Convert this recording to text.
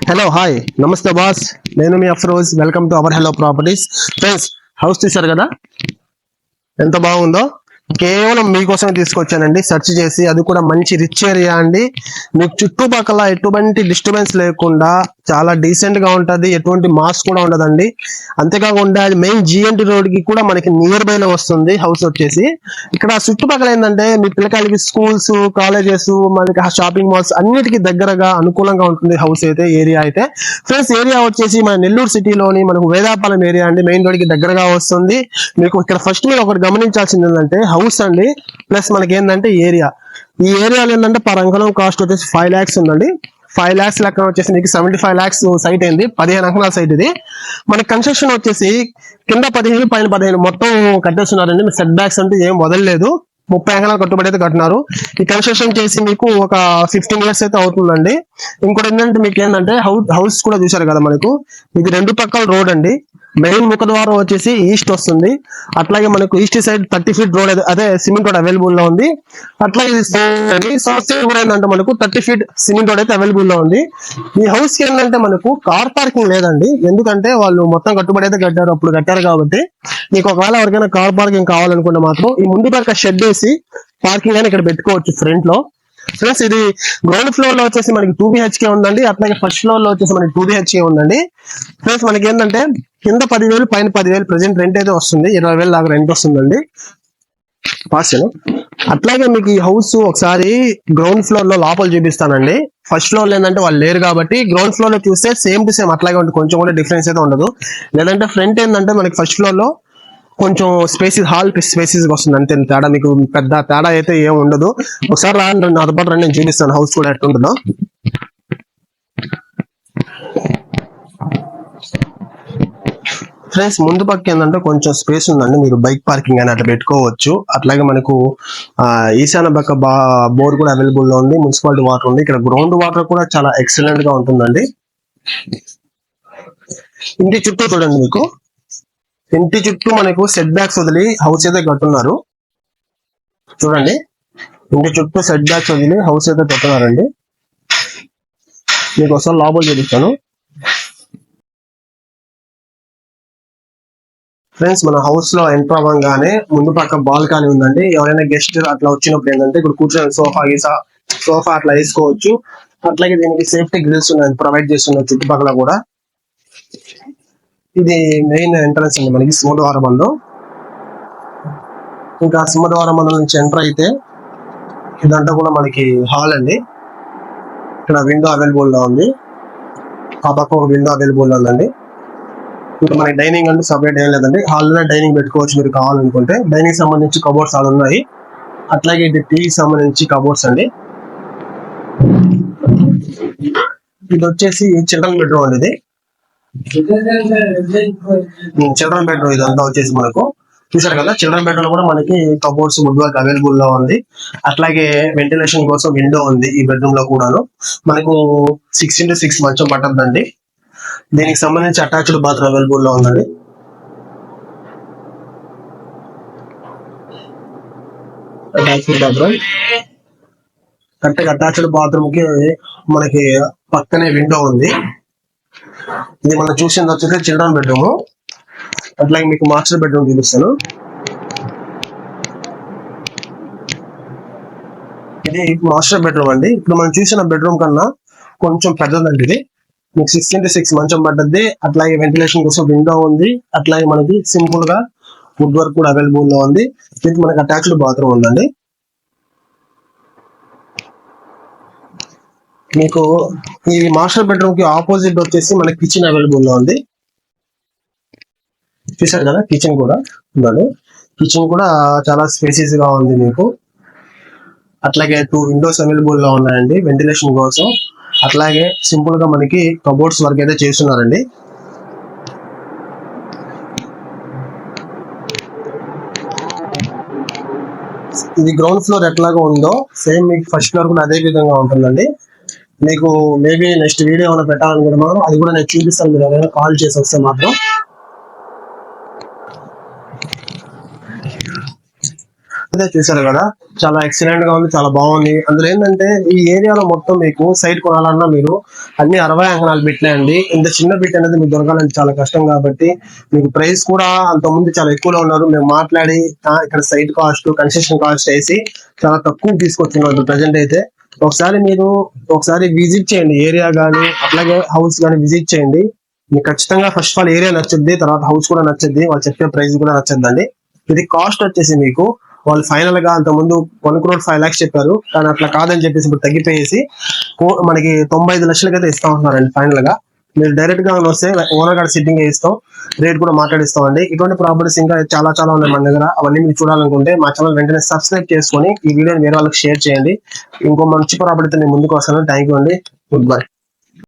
Hello hi నమస్తే boss. నేను మీ Afroz. Welcome to our hello properties. Friends, house చూశారు కదా ఎంత బాగుందో. కేవలం మీకోసమే తీసుకొచ్చానండి సెర్చ్ చేసి, అది కూడా మంచి రిచ్ ఏరియా అండి. మీకు చుట్టుపక్కల ఎటువంటి డిస్టర్బెన్స్ లేకుండా చాలా డీసెంట్ గా ఉంటది, ఎటువంటి మాస్ కూడా ఉండదండి. అంతేకాకుండా అది మెయిన్ జిఎన్టీ రోడ్ కి కూడా మనకి నియర్ బై లో వస్తుంది హౌస్ వచ్చేసి. ఇక్కడ చుట్టుపక్కల ఏంటంటే మీ పిల్లకాయలకి స్కూల్స్, కాలేజెస్, మనకి షాపింగ్ మాల్స్ అన్నిటికీ దగ్గరగా అనుకూలంగా ఉంటుంది హౌస్ అయితే, ఏరియా అయితే. ఫ్రెండ్స్, ఏరియా వచ్చేసి మన నెల్లూరు సిటీలోని మనకు వేదాపాలెం ఏరియా అండి, మెయిన్ రోడ్ కి దగ్గరగా వస్తుంది. మీకు ఇక్కడ ఫస్ట్ మీరు ఒకటి గమనించాల్సింది ఏంటంటే హౌస్ అండి, ప్లస్ మనకి ఏంటంటే ఏరియా. ఈ ఏరియాలో ఏంటంటే పర్ అంకణం కాస్ట్ వచ్చేసి 5 lakhs ఉందండి. 5 lakhs లెక్క వచ్చేసి మీకు 75 lakhs సైట్ అయింది. 15 అంకణాల సైట్ ఇది. మనకి కన్స్ట్రక్షన్ వచ్చేసి కింద 15 పైన 15 మొత్తం కట్టేస్తున్నారండి. మీ సెట్ బ్యాక్స్ అంటే ఏం వదలలేదు. 30 అంకణాలు కట్టుబడి అయితే కట్టినారు. ఈ కన్స్ట్రక్షన్ చేసి మీకు ఒక 15 years అయితే అవుతుందండి. ఇంకోటి ఏంటంటే మీకు ఏంటంటే హౌస్ కూడా చూసారు కదా, మనకు ఇది 2 పక్కల రోడ్ అండి. మెయిన్ ముఖద్వారం వచ్చేసి ఈస్ట్ వస్తుంది. అట్లాగే మనకు ఈస్ట్ సైడ్ 30 feet రోడ్, అదే సిమెంట్ రోడ్ అవైలబుల్ లో ఉంది. అట్లాగే సౌత్ సైడ్ కూడా ఏంటంటే మనకు 30 feet సిమెంట్ రోడ్ అయితే అవైలబుల్ లో ఉంది. ఈ హౌస్ కి ఏంటంటే మనకు కార్ పార్కింగ్ లేదండి, ఎందుకంటే వాళ్ళు మొత్తం కట్టుబడి అయితే కట్టారు కాబట్టి. మీకు ఒకవేళ ఎవరికైనా కార్ పార్కింగ్ కావాలనుకుంటే మాత్రం ఈ ముందు పక్క షెడ్ వేసి పార్కింగ్ అని ఇక్కడ పెట్టుకోవచ్చు ఫ్రంట్ లో. ప్లస్ ఇది గ్రౌండ్ ఫ్లోర్ లో వచ్చేసి మనకి 2 BHK ఉందండి. అట్లాగే ఫస్ట్ ఫ్లోర్ లో వచ్చేసి మనకి 2 BHK ఉందండి. ప్లస్ మనకి ఏంటంటే కింద 10,000 పైన 10,000 ప్రెసెంట్ రెంట్ అయితే వస్తుంది. 20,000 దాకా రెంట్ వస్తుందండి పార్సల్. అట్లాగే మీకు ఈ హౌస్ ఒకసారి గ్రౌండ్ ఫ్లోర్ లో లోపల చూపిస్తానండి. ఫస్ట్ ఫ్లోర్ లో ఏంటంటే వాళ్ళు లేరు కాబట్టి గ్రౌండ్ ఫ్లోర్ లో చూస్తే సేమ్ టు సేమ్ అట్లాగే ఉంటుంది, కొంచెం కూడా డిఫరెన్స్ అయితే ఉండదు. లేదంటే ఫ్రంట్ ఏంటంటే మనకి ఫస్ట్ ఫ్లోర్ లో కొంచెం స్పేసెస్, హాల్ స్పేసెస్ వస్తుంది అంతే తేడా, మీకు పెద్ద తేడా అయితే ఏం ఉండదు. ఒకసారి రాండి, నాతో పాటు రండి, నేను చూపిస్తాను హౌస్ కూడా ఎట్లుంటుందో. ఫ్రెండ్స్, ముందు పక్క ఏంటంటే కొంచెం స్పేస్ ఉందండి, మీరు బైక్ పార్కింగ్ అని అట్లా పెట్టుకోవచ్చు. అట్లాగే మనకు ఈశాన్య పక్క బోర్ కూడా అవైలబుల్ లో ఉంది. మున్సిపాలిటీ వాటర్ ఉంది. ఇక్కడ గ్రౌండ్ వాటర్ కూడా చాలా ఎక్సలెంట్ గా ఉంటుందండి. ఇంటి చుట్టూ చూడండి, మీకు ఇంటి చుట్టూ మనకు సెట్ బ్యాక్స్ వదిలి హౌస్ అయితే కట్టున్నారు. చూడండి, ఇంటి చుట్టూ సెట్ బ్యాక్స్ వదిలి హౌస్ అయితే కట్టున్నారండి. మీకు ఒకసారి లోపల చూపిస్తాను. ఫ్రెండ్స్, మన హౌస్ లో ఎంటర్ అవ్వగానే ముందు పక్క బాల్కనీ ఉందండి. ఎవరైనా గెస్ట్ అట్లా వచ్చినప్పుడు ఏంటంటే ఇక్కడ కూర్చొని సోఫా అట్లా వేసుకోవచ్చు. అట్లాగే దీనికి సేఫ్టీ గ్రిల్స్ ఉన్నాయి, ప్రొవైడ్ చేస్తున్నారు చుట్టుపక్కల కూడా. ఇది మెయిన్ ఎంట్రన్స్ అండి మనకి సింహద్వారం బంధం. ఇంకా సింహద్వారం బంధం నుంచి ఎంటర్ అయితే ఇదంతా కూడా మనకి హాల్ అండి. ఇక్కడ విండో అవైలబుల్ లో ఉంది. ఆ పక్క ఒక విండో అవైలబుల్ లో ఉందండి. ఇంకా మనకి డైనింగ్ అంటే సపరేట్ ఏం లేదండి, హాల్లోనే డైనింగ్ పెట్టుకోవచ్చు మీరు కావాలనుకుంటే. డైనింగ్ సంబంధించి కబోర్డ్స్ అలా ఉన్నాయి. అట్లాగే ఇది టీవీ సంబంధించి కబోర్డ్స్ అండి. ఇది వచ్చేసి చిల్డ్రన్ బెడ్రూమ్ అండి. ఇది చిల్డ్రన్ బెడ్రూమ్. ఇదంతా వచ్చేసి మనకు చూసారు కదా, చిల్డ్రన్ బెడ్రూమ్ కూడా మనకి కబోర్డ్స్ వుడ్ వర్క్ అవైలబుల్ లో ఉంది. అట్లాగే వెంటిలేషన్ కోసం విండో ఉంది ఈ బెడ్రూమ్ లో కూడాను. మనకు 6x6 మంచం పట్టద్దండి. దీనికి సంబంధించి అటాచ్డ్ బాత్రూమ్ అవైలబుల్ లో ఉందండి. అటాచ్డ్ బాత్రూమ్ కి మనకి పక్కనే విండో ఉంది. ఇది మనం చూసింది వచ్చేసి చిల్డ్రన్ బెడ్రూమ్. అట్లాగే మీకు మాస్టర్ బెడ్రూమ్ చూపిస్తాను. ఇది మాస్టర్ బెడ్రూమ్ అండి. ఇప్పుడు మనం చూసిన బెడ్రూమ్ కన్నా కొంచెం పెద్దదండి ఇది. మీకు 6x6 మంచం పడ్డది. అట్లాగే వెంటిలేషన్ కోసం విండో ఉంది. అట్లాగే మనకి సింపుల్ గా వుడ్ వర్క్ కూడా అవైలబుల్ లో ఉంది. ఇది మనకి అటాచ్డ్ బాత్రూమ్ ఉందండి. మీకు ఈ మాస్టర్ బెడ్రూమ్ కి ఆపోజిట్ వచ్చేసి మనకి కిచెన్ అవైలబుల్ లో ఉంది. చూసారు కదా, కిచెన్ కూడా ఉందండి. కిచెన్ కూడా చాలా స్పేసియస్ గా ఉంది మీకు. అట్లాగే 2 విండోస్ అవైలబుల్ లో ఉన్నాయండి వెంటిలేషన్ కోసం. అట్లాగే సింపుల్ గా మనకి కబోర్డ్స్ వర్క్ అయితే చేస్తున్నారండి. ఇది గ్రౌండ్ ఫ్లోర్ ఎట్లాగా ఉందో సేమ్ మీకు ఫస్ట్ ఫ్లోర్ కూడా అదే విధంగా ఉంటుందండి. మీకు మేబీ నెక్స్ట్ వీడియో ఏమైనా పెట్టాలనుకుంటున్నాను, అది కూడా నేను చూపిస్తాను. మీరు ఏమైనా కాల్ చేసి వస్తే మాత్రం. అదే చూసారు కదా, చాలా ఎక్సలెంట్ గా ఉంది, చాలా బాగుంది. అందులో ఏంటంటే ఈ ఏరియాలో మొత్తం మీకు సైట్ కొనాలన్నా మీరు అన్ని 60 అంకణాలు పెట్టినాయండి. ఇంత చిన్న బిట్ అనేది మీకు దొరకాలంటే చాలా కష్టం కాబట్టి మీకు ప్రైస్ కూడా అంత ముందు చాలా ఎక్కువలో ఉన్నారు. మేము మాట్లాడి ఇక్కడ సైట్ కాస్ట్, కన్స్ట్రక్షన్ కాస్ట్ వేసి చాలా తక్కువ తీసుకొచ్చున్నారు ప్రజెంట్ అయితే. ఒకసారి విజిట్ చేయండి ఏరియా గానీ, అట్లాగే హౌస్ గానీ విజిట్ చేయండి. మీకు ఖచ్చితంగా ఫస్ట్ ఆఫ్ ఆల్ ఏరియా నచ్చుద్ది, తర్వాత హౌస్ కూడా నచ్చుద్ది, వాళ్ళు చెప్పే ప్రైస్ కూడా నచ్చద్దండి. ఇది కాస్ట్ వచ్చేసి మీకు వాళ్ళు ఫైనల్ గా అంత ముందు 1 crore 5 lakhs చెప్పారు, కానీ అట్లా కాదని చెప్పేసి ఇప్పుడు తగ్గిపోయేసి మనకి 95 లక్షలకైతే ఇస్తా ఉంటున్నారండి ఫైనల్ గా. మీరు డైరెక్ట్ గా వస్తే ఓనర్ గారి సిట్టింగ్ ఇస్తాం, రేట్ కూడా మాట్లాడిస్తాం అండి. ఇటువంటి ప్రాపర్టీస్ ఇంకా చాలా చాలా ఉన్నాయి మన దగ్గర. అవన్నీ మీరు చూడాలనుకుంటే మా ఛానల్ వెంటనే సబ్స్క్రైబ్ చేసుకొని ఈ వీడియోని వేరే వాళ్ళకి షేర్ చేయండి. ఇంకో మంచి ప్రాపర్టీతో నేను ముందుకు వస్తాను. థ్యాంక్ యూ అండి, గుడ్ బై.